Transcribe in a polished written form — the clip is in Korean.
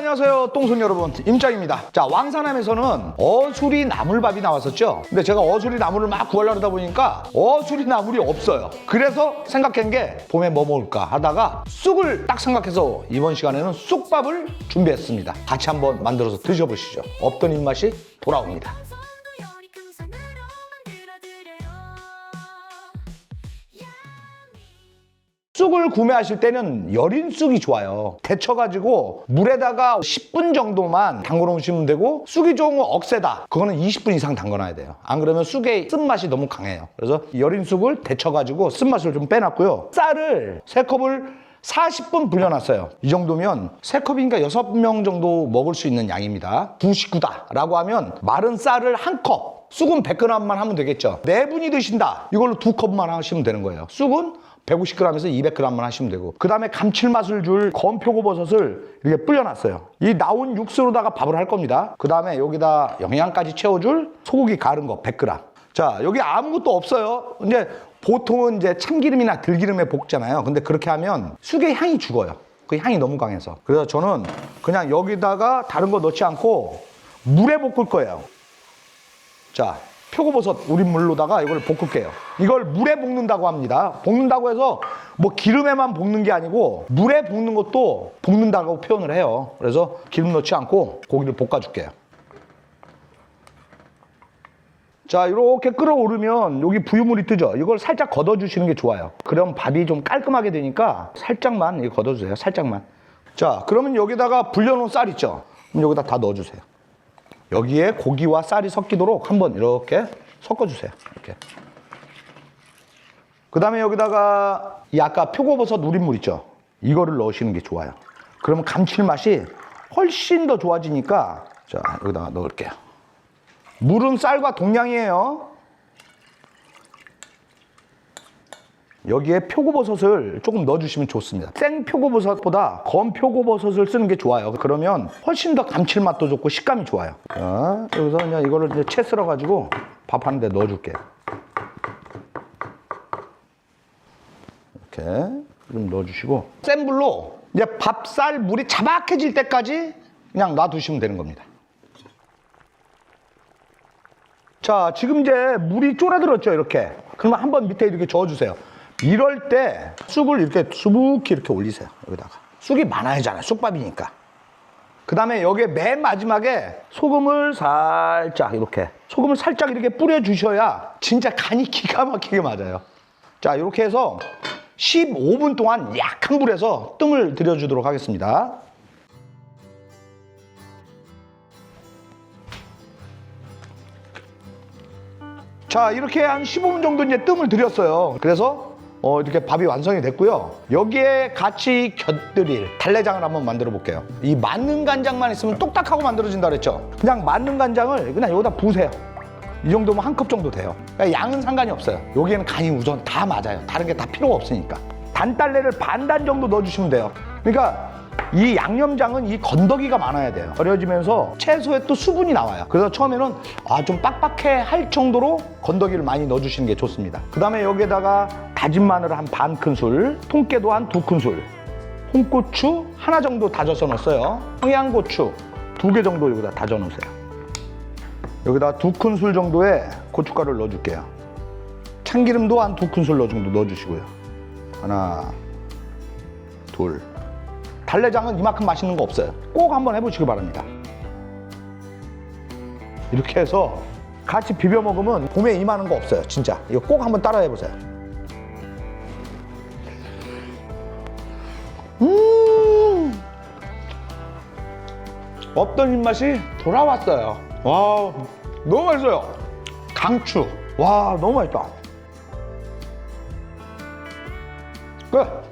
안녕하세요 똥손 여러분, 임장입니다. 자, 왕산암에서는 어수리 나물밥이 나왔었죠. 근데 제가 어수리 나물을 막 구하려다 보니까 어수리 나물이 없어요. 그래서 생각한 게 봄에 뭐 먹을까 하다가 쑥을 딱 생각해서 이번 시간에는 쑥밥을 준비했습니다. 같이 한번 만들어서 드셔보시죠. 없던 입맛이 돌아옵니다. 쑥을 구매하실 때는 여린 쑥이 좋아요. 데쳐가지고 물에다가 10분 정도만 담궈놓으시면 되고, 쑥이 좋은 건 억세다, 그거는 20분 이상 담궈놔야 돼요. 안 그러면 쑥의 쓴맛이 너무 강해요. 그래서 여린 쑥을 데쳐가지고 쓴맛을 좀 빼놨고요. 쌀을 3컵을 40분 불려놨어요. 이 정도면 3컵이니까 6명 정도 먹을 수 있는 양입니다. 두 식구다 라고 하면 마른 쌀을 1컵, 쑥은 100g만 하면 되겠죠. 4분이 드신다, 이걸로 2컵만 하시면 되는 거예요. 쑥은 150g에서 200g만 하시면 되고, 그 다음에 감칠맛을 줄 건표고버섯을 이렇게 불려놨어요. 이 나온 육수로다가 밥을 할 겁니다. 그 다음에 여기다 영양까지 채워줄 소고기 갈은 거 100g. 자, 여기 아무것도 없어요. 근데 보통은 이제 참기름이나 들기름에 볶잖아요. 근데 그렇게 하면 쑥의 향이 죽어요. 그 향이 너무 강해서. 그래서 저는 그냥 여기다가 다른 거 넣지 않고 물에 볶을 거예요. 자, 표고버섯 우린 물로다가 이걸 볶을게요. 이걸 물에 볶는다고 합니다. 볶는다고 해서 뭐 기름에만 볶는 게 아니고 물에 볶는 것도 볶는다고 표현을 해요. 그래서 기름 넣지 않고 고기를 볶아줄게요. 자, 이렇게 끓어오르면 여기 부유물이 뜨죠. 이걸 살짝 걷어주시는 게 좋아요. 그럼 밥이 좀 깔끔하게 되니까 살짝만 이거 걷어주세요. 살짝만. 자, 그러면 여기다가 불려놓은 쌀 있죠. 그럼 여기다 다 넣어주세요. 여기에 고기와 쌀이 섞이도록 한번 이렇게 섞어주세요. 이렇게. 그 다음에 여기다가 이 아까 표고버섯 우린물 있죠. 이거를 넣으시는 게 좋아요. 그러면 감칠맛이 훨씬 더 좋아지니까, 자, 여기다가 넣을게요. 물은 쌀과 동량이에요. 여기에 표고버섯을 조금 넣어주시면 좋습니다. 생 표고버섯보다 건 표고버섯을 쓰는 게 좋아요. 그러면 훨씬 더 감칠맛도 좋고 식감이 좋아요. 자, 여기서 그냥 이거를 이제 채 썰어가지고 밥 하는 데 넣어줄게요. 이렇게 좀 넣어주시고, 센 불로 이제 밥쌀 물이 자박해질 때까지 그냥 놔두시면 되는 겁니다. 자, 지금 이제 물이 쫄아들었죠, 이렇게. 그러면 한번 밑에 이렇게 저어주세요. 이럴 때 쑥을 이렇게 수북히 이렇게 올리세요. 여기다가 쑥이 많아야잖아요, 쑥밥이니까. 그 다음에 여기에 맨 마지막에 소금을 살짝 이렇게 뿌려주셔야 진짜 간이 기가 막히게 맞아요. 자, 이렇게 해서 15분 동안 약한 불에서 뜸을 들여주도록 하겠습니다. 자, 이렇게 한 15분 정도 이제 뜸을 들였어요. 그래서 이렇게 밥이 완성이 됐고요. 여기에 같이 곁들일 달래장을 한번 만들어 볼게요. 이 만능 간장만 있으면 똑딱하고 만들어진다 그랬죠. 그냥 만능 간장을 그냥 여기다 부으세요. 이 정도면 1컵 정도 돼요. 그러니까 양은 상관이 없어요. 여기에는 간이 우선 다 맞아요. 다른 게 다 필요가 없으니까. 단달래를 반단 정도 넣어주시면 돼요. 그러니까 이 양념장은 이 건더기가 많아야 돼요. 절여지면서 채소에 또 수분이 나와요. 그래서 처음에는 좀 빡빡해 할 정도로 건더기를 많이 넣어주시는 게 좋습니다. 그 다음에 여기에다가 다진 마늘 한 반 큰술, 통깨도 한 2큰술, 홍고추 하나 정도 다져서 넣었어요. 청양고추 2개 정도 여기다 다져 놓으세요. 여기다 2큰술 정도의 고춧가루를 넣어줄게요. 참기름도 한 2큰술 정도 넣어주시고요. 하나, 둘. 달래장은 이만큼 맛있는 거 없어요. 꼭 한번 해보시기 바랍니다. 이렇게 해서 같이 비벼 먹으면 봄에 이만한 거 없어요. 진짜 이거 꼭 한번 따라 해보세요. 없던 입맛이 돌아왔어요. 와, 너무 맛있어요. 강추. 와, 너무 맛있다. 끝.